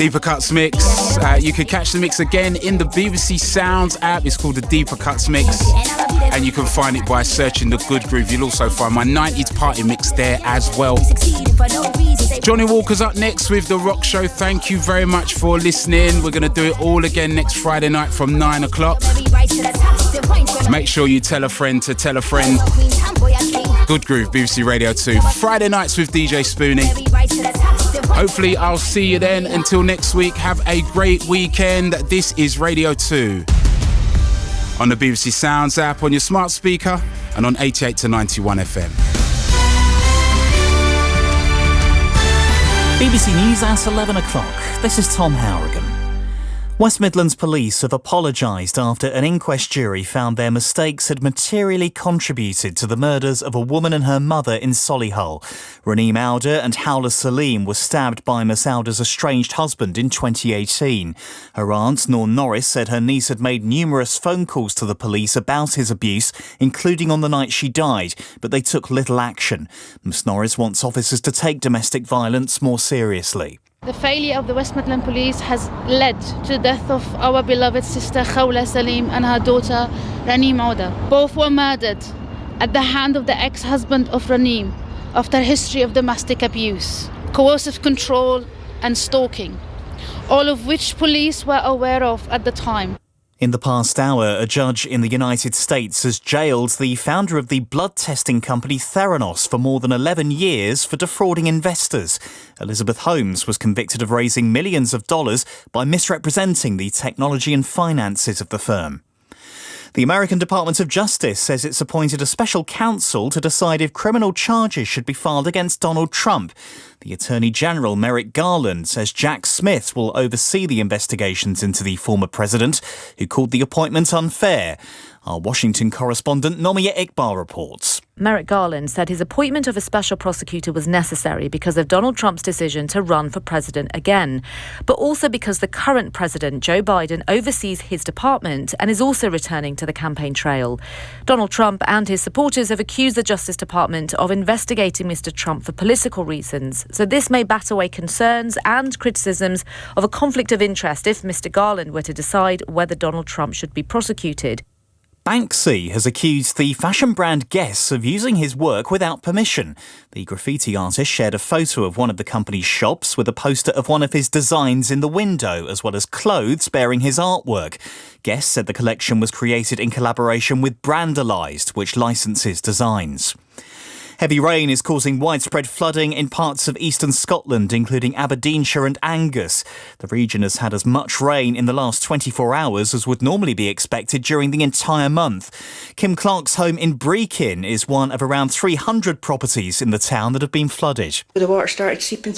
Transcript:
Deeper Cuts mix. You can catch the mix again in the BBC Sounds app. It's called the Deeper Cuts mix, and you can find it by searching The Good Groove. You'll also find my 90s party mix there as well. Johnny Walker's up next with The Rock Show. Thank you very much for listening. We're going to do it all again next Friday night from 9 o'clock. Make sure you tell a friend to tell a friend. Good Groove, BBC Radio 2. Friday nights with DJ Spoonie. Hopefully I'll see you then. Until next week, have a great weekend. This is Radio 2 on the BBC Sounds app, on your smart speaker, and on 88 to 91 FM. BBC News at 11 o'clock. This is Tom Hourigan. West Midlands Police have apologised after an inquest jury found their mistakes had materially contributed to the murders of a woman and her mother in Solihull. Raneem Alder and Hawla Salim were stabbed by Miss Alder's estranged husband in 2018. Her aunt, Noor Norris, said her niece had made numerous phone calls to the police about his abuse, including on the night she died, but they took little action. Miss Norris wants officers to take domestic violence more seriously. The failure of the West Midlands Police has led to the death of our beloved sister Hawla Salim and her daughter Raneem Alder. Both were murdered at the hand of the ex-husband of Raneem after a history of domestic abuse, coercive control and stalking, all of which police were aware of at the time. In the past hour, a judge in the United States has jailed the founder of the blood testing company Theranos for more than 11 years for defrauding investors. Elizabeth Holmes was convicted of raising millions of dollars by misrepresenting the technology and finances of the firm. The American Department of Justice says it's appointed a special counsel to decide if criminal charges should be filed against Donald Trump. The Attorney General, Merrick Garland, says Jack Smith will oversee the investigations into the former president, who called the appointment unfair. Our Washington correspondent, Nomia Iqbal, reports. Merrick Garland said his appointment of a special prosecutor was necessary because of Donald Trump's decision to run for president again, but also because the current president, Joe Biden, oversees his department and is also returning to the campaign trail. Donald Trump and his supporters have accused the Justice Department of investigating Mr. Trump for political reasons, so this may bat away concerns and criticisms of a conflict of interest if Mr. Garland were to decide whether Donald Trump should be prosecuted. Banksy has accused the fashion brand Guess of using his work without permission. The graffiti artist shared a photo of one of the company's shops with a poster of one of his designs in the window, as well as clothes bearing his artwork. Guess said the collection was created in collaboration with Brandalized, which licenses designs. Heavy rain is causing widespread flooding in parts of eastern Scotland, including Aberdeenshire and Angus. The region has had as much rain in the last 24 hours as would normally be expected during the entire month. Kim Clark's home in Brechin is one of around 300 properties in the town that have been flooded. The water started seeping